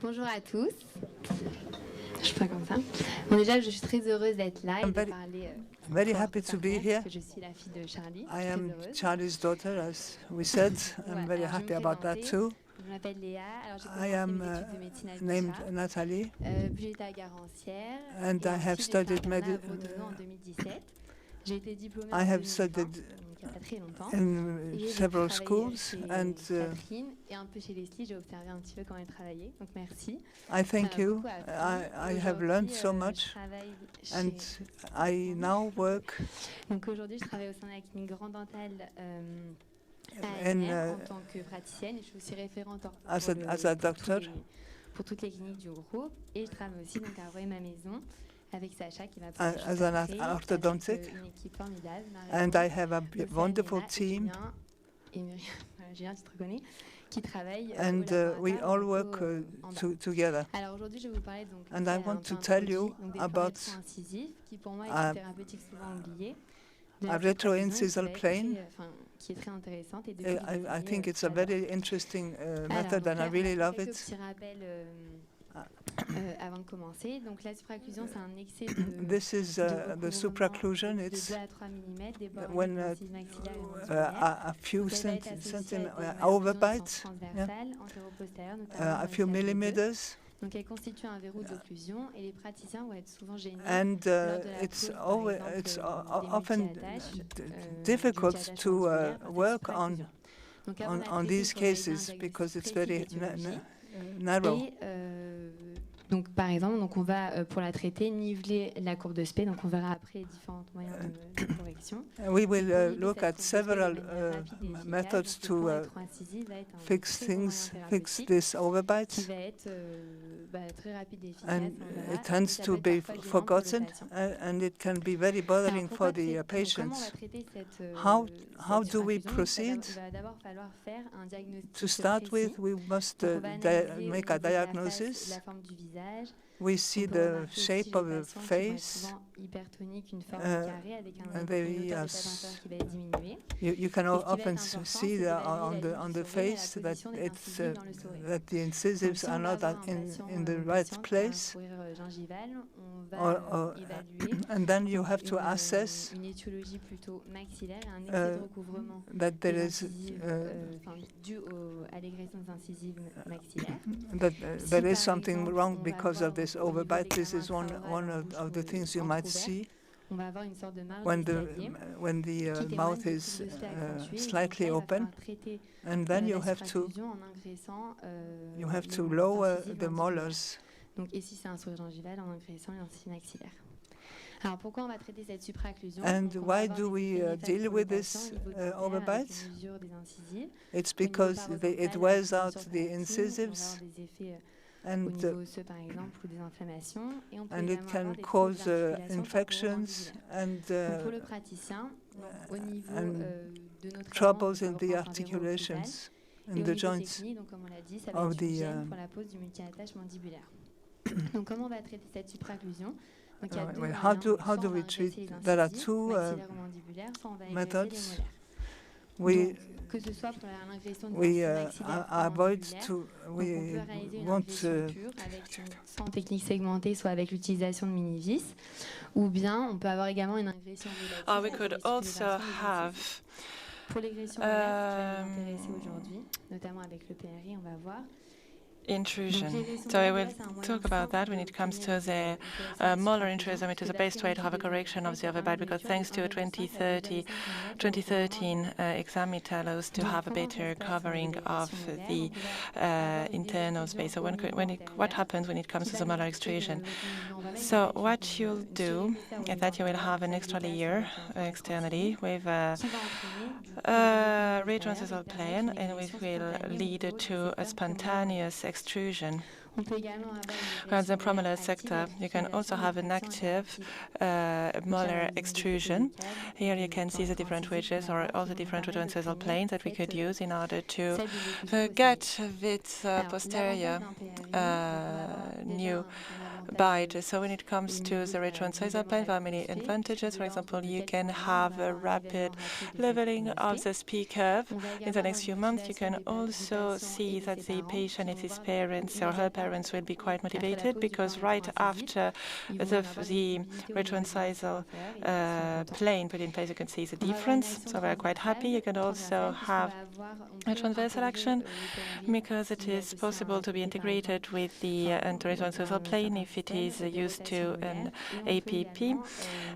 Bonjour à tous. Je ferai comme ça. Bon, déjà, je suis très heureuse d'être là et de parler. Very happy to be here. Parce que je suis la fille de Charlie. I am Charlie's daughter, as we said. I'm very happy about that too. Je m'appelle Léa. Alors, I am named Nathalie, puis j'étais à Garancière. and I have studied medicine. En 2017. J'ai été diplômée I have studied il n'y a pas très longtemps. in several schools, and et un peu chez Leslie, j'ai observé un petit peu comment elle travaillait. Donc merci. I thank you. I have learned so much, and I now work. Donc aujourd'hui, je travaille au sein de la clinique Grand Dental en tant que praticienne, et je suis aussi référente as a doctor pour toutes les cliniques du groupe, et je travaille aussi donc à Roy ma maison avec Sacha qui va as an orthodontic, une équipe formidable. and I have a wonderful team. Et Julien, tu te reconnais, qui travaille and we all work together. Alors aujourd'hui, je vais vous parler donc and I want to tell you about qui pour moi est une thérapeutique souvent oubliée. A retroincisal plane. Qui est très intéressante. Et I think it's a very interesting method, and I really love it. Petit rappel avant de commencer. Donc la supraocclusion, c'est un excès de This is the supraocclusion. It's when a few centimeters overbite, a few millimeters. Donc elle constitue un verrou d'occlusion, et les praticiens vont être souvent gênés. And it's often difficult to work on these cases because it's very narrow. Donc, par exemple, on va, pour la traiter, niveler la courbe de Spey. Donc, on verra après différents moyens de correction. We will look at several methods to fix this overbite. Qui va être très rapide et efficace. And it tends to be forgotten, and it can be very bothering for the patients. How do we proceed? To start with, we must make a diagnosis. We see the shape of the face. You can often see on the face that that the incisives are not in the right place. And then you have to assess that there is that there is something wrong because of this overbite. This is one of the things you might see when the mouth is slightly open, and then you have to lower the molars. Donc ici c'est un sourire gingival en ingressant une incisive maxillaire. Alors pourquoi on va traiter cette supraocclusion? And why do we deal with this overbite? It's because it wears out the incisives, and it can cause infections and troubles in the articulations, in the joints of the Donc, comment on va traiter cette supraocclusion? How do we treat? There are two methods. We avoid to. We want soit en technique segmentée, soit avec l'utilisation de mini-vis, ou bien on peut avoir également une ingression. We could also have. Pour l'égression molaire, qui va nous intéresser aujourd'hui, notamment avec le PRI, on va voir. Intrusion. So I will talk about that when it comes to the molar intrusion. It is the best way to have a correction of the overbite, because thanks to a 2013 exam, it allows to have a better covering of the internal space. So what happens when it comes to the molar extrusion? So what you'll do is that you will have an extra layer externally with a retroincisal plane, and which will lead to a spontaneous extrusion. Around the premolar sector, you can also have an active molar extrusion. Here you can see the different wedges or all the different retroincisal planes that we could use in order to get with posterior new bite. So when it comes to the retroincisal plane, there are many advantages. For example, you can have a rapid leveling of the P curve. In the next few months, you can also see that the patient and his parents or her parents parents will be quite motivated, because right after the retroincisal plane put in place, you can see the difference. So we're quite happy. You can also have a transversal action, because it is possible to be integrated with the retroincisal plane if it is used to an APP.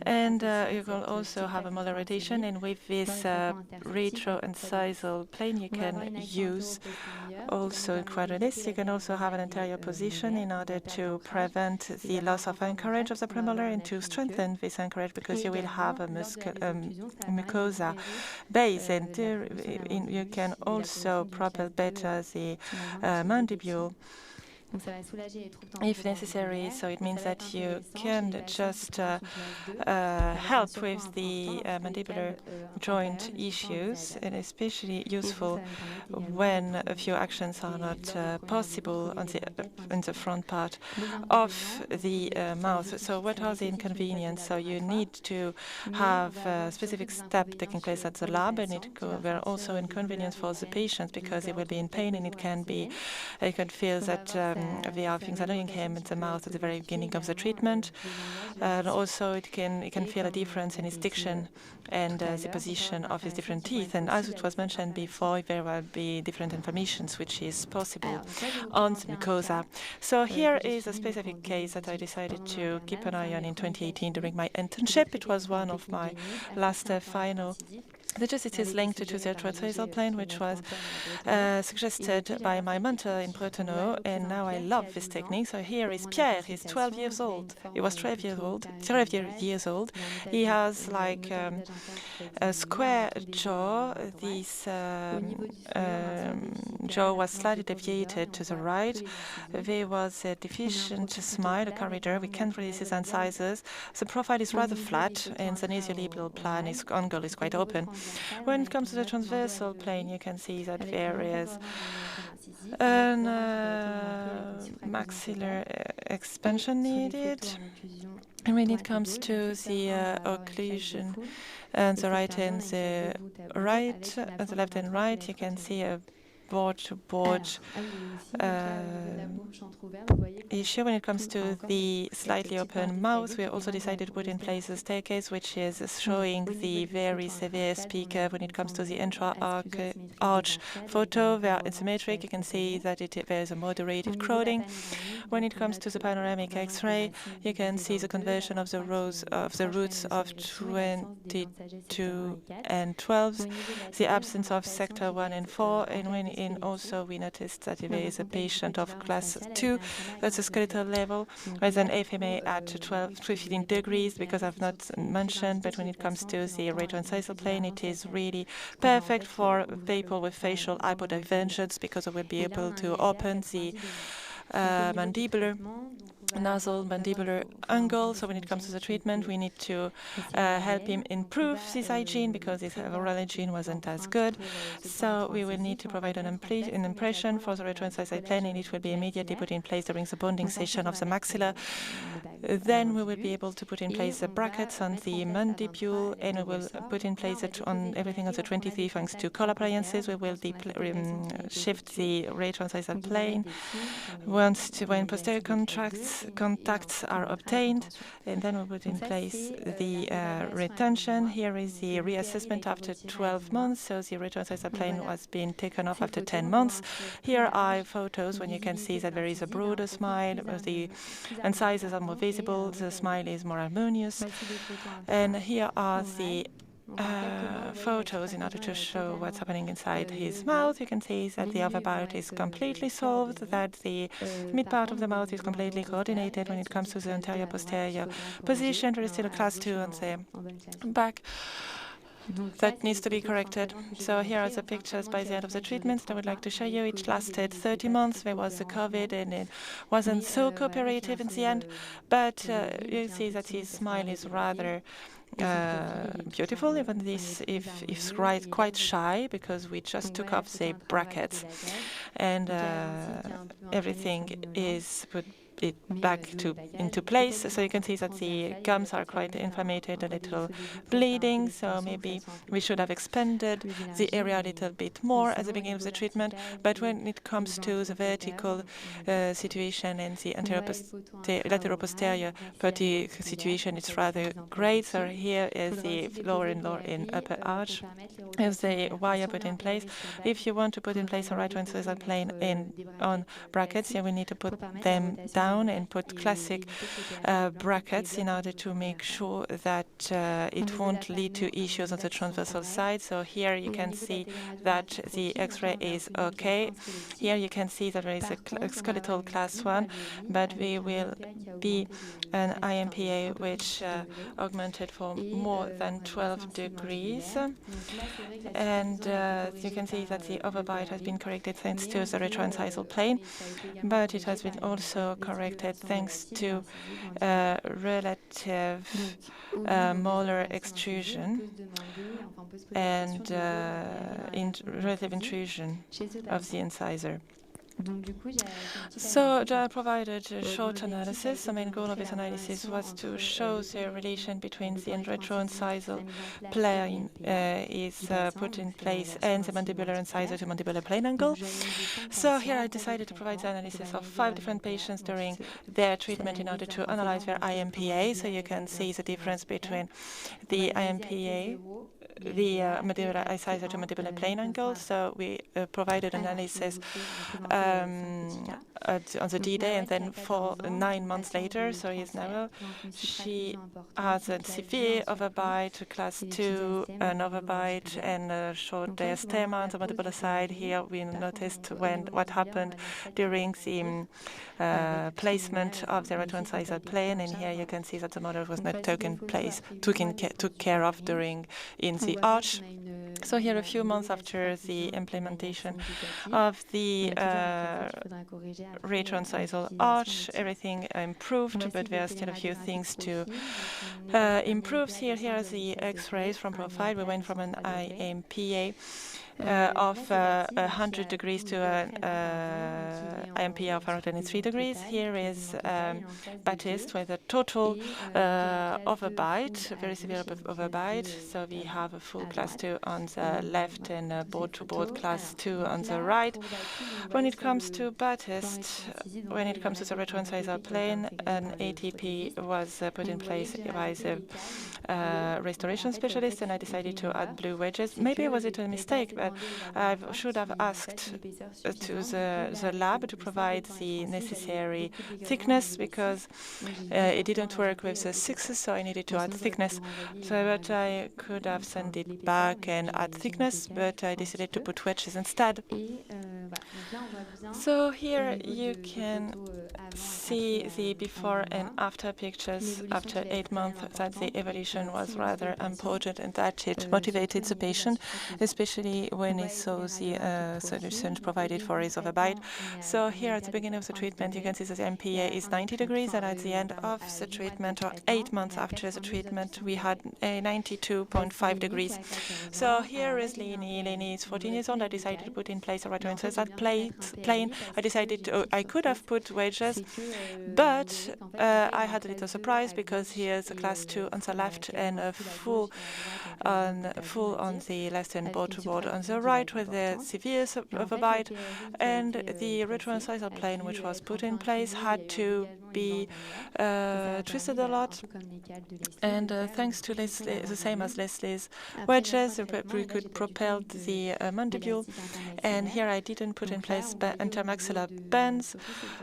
And you can also have a molar rotation, and with this retroincisal plane you can use also quadratis. You can also have an anterior position in order to prevent the loss of anchorage of the premolar and to strengthen this anchorage, because you will have a mucosa base, and you can also propel better the mandibule if necessary. So it means that you can just help with the mandibular joint issues, and especially useful when a few actions are not possible on in the front part of the mouth. So what are the inconveniences? So you need to have a specific step taking place at the lab, and it will also inconvenience for the patient, because it will be in pain, and it can be, you can feel that there are things annoying him in the mouth at the very beginning of the treatment. And also it can feel a difference in his diction and the position of his different teeth. And as it was mentioned before, there will be different inflammations which is possible on the mucosa. So here is a specific case that I decided to keep an eye on in 2018 during my internship. It was one of my last final. The gist is linked to the retroincisal plane, which was suggested by my mentor in Bretonneau, and now I love this technique. So here is Pierre. He's 12 years old. He was 12 years old. He has like a square jaw. This jaw was slightly deviated to the right. There was a deficient smile, a corridor. We can't really see the incisors. The profile is rather flat, and the nasolabial plan angle is quite open. When it comes to the transversal plane, you can see that there is a maxillary expansion needed. And when it comes to the occlusion on the right and the left and right, you can see a board-to-board issue. When it comes to the slightly open mouth, we also decided to put in place a staircase, which is showing the very severe speaker. When it comes to the intra-arch photo, they are symmetric. You can see that there is a moderated crowding. When it comes to the panoramic X-ray, you can see the conversion of the roots of 22 and 12, the absence of sector 1 and 4, and also we noticed that there is a patient of class 2, that's a skeletal level, with an FMA at 15 degrees, because I've not mentioned, but when it comes to the retroincisal plane, it is really perfect for people with facial hypodivergence, because it will be able to open the nasal mandibular angle. So when it comes to the treatment, we need to help him improve his hygiene, because his oral hygiene wasn't as good. So we will need to provide an impression for the retroincisal plane, and it will be immediately put in place during the bonding session of the maxilla. Then we will be able to put in place the brackets on the mandibule, and we will put in place it on everything on the 23 thanks to coal appliances. We will shift the retroincisal plane when posterior contacts are obtained, and then we put in place the retention. Here is the reassessment after 12 months. So the retroincisal plane was being taken off after 10 months. Here are photos when you can see that there is a broader smile, the incisors are more visible, the smile is more harmonious. And here are the photos in order to show what's happening inside his mouth. You can see that the upper part is completely solved, that the mid part of the mouth is completely coordinated. When it comes to the anterior posterior position, there is still a class 2 on the back that needs to be corrected. So here are the pictures by the end of the treatment that I would like to show you. It lasted 30 months. There was the COVID, and it wasn't so cooperative in the end, but you see that his smile is rather beautiful, even if it's quite shy, because we just took off the brackets, and everything is put it back into place. So you can see that the gums are quite inflamed, a little bleeding. So maybe we should have expanded the area a little bit more at the beginning of the treatment. But when it comes to the vertical situation and the lateral posterior situation, it's rather great. So here is the lower and upper arch. Is the wire put in place. If you want to put in place a right transversal plane on brackets, here we need to put them down and put classic brackets in order to make sure that it won't lead to issues on the transversal side. So here you can see that the X-ray is okay. Here you can see that there is a skeletal class 1, but we will be an IMPA which augmented for more than 12 degrees. And you can see that the overbite has been corrected thanks to the retroincisal plane, but it has been also corrected thanks to relative molar extrusion and relative intrusion of the incisor. So I provided a short analysis. The main goal of this analysis was to show the relation between the retroincisal plane is put in place and the mandibular incisor to mandibular plane angle. So here I decided to provide the analysis of 5 different patients during their treatment in order to analyze their IMPA. So you can see the difference between the IMPA, the mandibular incisor to mandibular plane angle. So we provided analysis on the D-Day, and then 9 months later, so she has a severe overbite, class 2, an overbite, and a short diastema on the mandibular side. Here we noticed what happened during the placement of the retroincisal plane, and here you can see that the model was not took care of in the arch. So here, a few months after the implementation of the retroincisal arch, everything improved, but there are still a few things to improve. Here are the X-rays from profile. We went from an IMPA of 100 degrees to an IMPA of 103 degrees. Here is Baptiste with a total overbite, very severe overbite. So we have a full class 2 on the left and a board-to-board class 2 on the right. When it comes to Baptiste, when it comes to the retroincisal plane, an ATP was put in place by the restoration specialist, and I decided to add blue wedges. Maybe was it a mistake, but I should have asked to the lab to provide the necessary thickness, because it didn't work with the 6s, so I needed to add thickness. So, but I could have sent it back and add thickness, but I decided to put wedges instead. So here you can see the before and after pictures after 8 months, that the evolution was rather important and that it motivated the patient, especially when he saw the solutions provided for his overbite. So here at the beginning of the treatment, you can see that the MPA is 90 degrees, and at the end of the treatment, or 8 months after the treatment, we had a 92.5 degrees. So here is Leni. Leni is 14 years old. I decided to put in place a retroincisal plane. I could have put wedges, but I had a little surprise, because here's a class 2 on the left and a full on the left and board-to-board on the right with the severe overbite, and the retroincisal plane which was put in place had to be twisted a lot, and thanks to Leslie, the same as Leslie's wedges, we could propel the mandibule. And here I didn't put in place intermaxillar bands,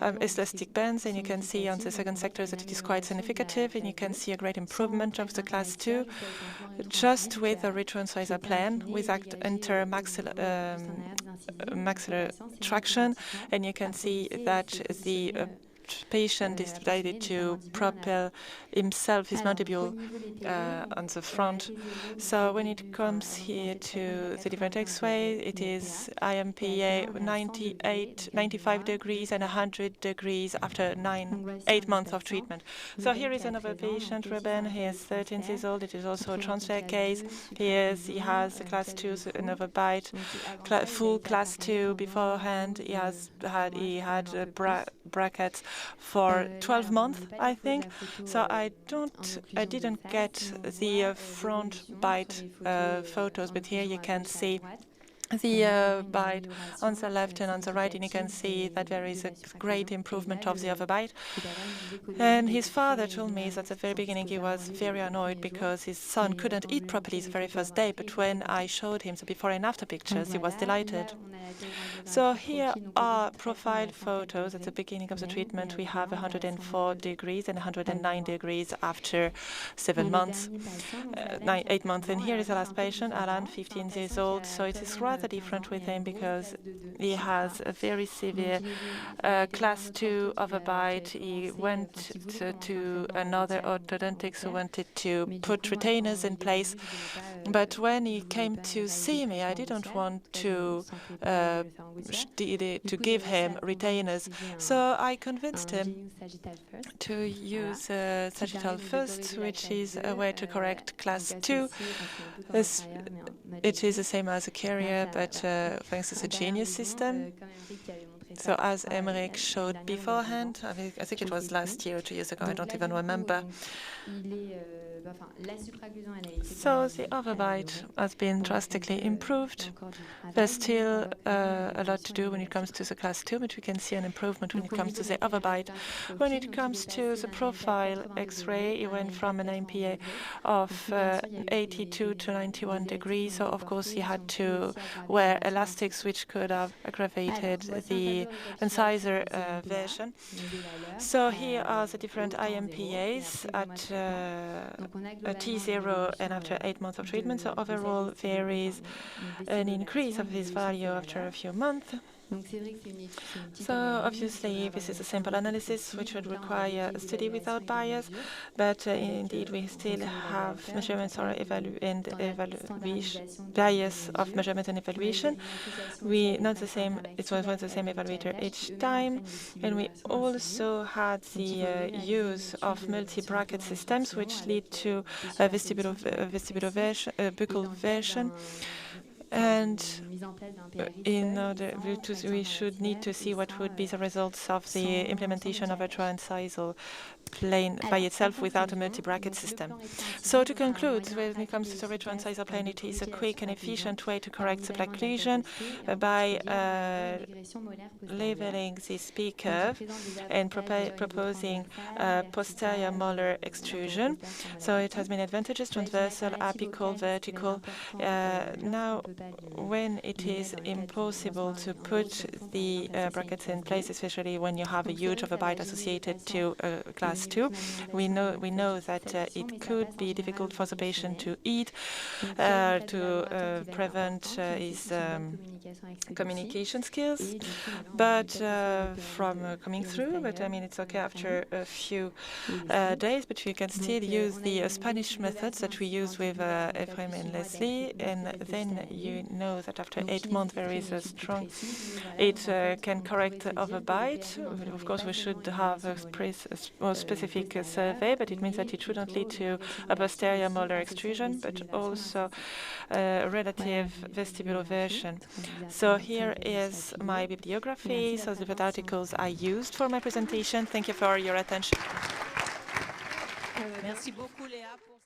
elastic bands, and you can see on the second sector that it is quite significative, and you can see a great improvement of the class 2 just with a retroincisal plane without intermaxillar maxillar traction, and you can see that the patient decided to propel himself, his mandibule, on the front. So when it comes here to the different X-ray, it is IMPA 95 degrees and 100 degrees after 8 months of treatment. So here is another patient, Ruben. He is 13 years old. It is also a transfer case. He has a class 2 another bite, full class 2 beforehand. He had brackets for 12 months, I think. So I didn't get the front bite photos, but here you can see the bite on the left and on the right, and you can see that there is a great improvement of the overbite. And his father told me that at the very beginning he was very annoyed because his son couldn't eat properly the very first day, but when I showed him the before and after pictures, he was delighted. So here are profile photos. At the beginning of the treatment, we have 104 degrees and 109 degrees after 7 months, 8 months. And here is the last patient, Alan, 15 years old. So it is rather different with him because he has a very severe class 2 overbite. He went to another orthodontist who wanted to put retainers in place. But when he came to see me, I didn't want to give him retainers. So I convinced him to use sagittal first, which is a way to correct class 2. It is the same as a carrier, but thanks to the Genius system. So as Emmerich showed beforehand, I think it was last year or 2 years ago, I don't even remember. So the overbite has been drastically improved. There's still a lot to do when it comes to the class 2, but we can see an improvement when it comes to the overbite. When it comes to the profile X-ray, it went from an MPA of 82 to 91 degrees. So of course he had to wear elastics, which could have aggravated the incisor version. So here are the different IMPAs at T0 and after 8 months of treatment. So overall there is an increase of this value after a few months. So obviously this is a sample analysis which would require a study without bias, but indeed we still have measurements or bias of measurement and evaluation. We not the same. It was the same evaluator each time, and we also had the use of multi-bracket systems, which lead to a buccal version. And in order we should need to see what would be the results of the implementation of a transincisal plane by itself without a multi-bracket system. So to conclude, when it comes to the retroincisal plane, it is a quick and efficient way to correct the plaque lesion by leveling this P curve and proposing posterior molar extrusion. So it has many advantages: transversal, apical, vertical. Now, when it is impossible to put the brackets in place, especially when you have a huge overbite associated to class 2, we know that it could be difficult for the patient to eat, to prevent his communication skills, but from coming through. But I mean, it's okay after a few days, but you can still use the Spanish methods that we use with Ephraim and Leslie, and then you know that after 8 months there is a strong, it can correct overbite. Of course, we should have a more specific survey, but it means that it shouldn't lead to a posterior molar extrusion, but also relative vestibular version. So here is my bibliography, so the articles I used for my presentation. Thank you for your attention. Merci beaucoup, Léa.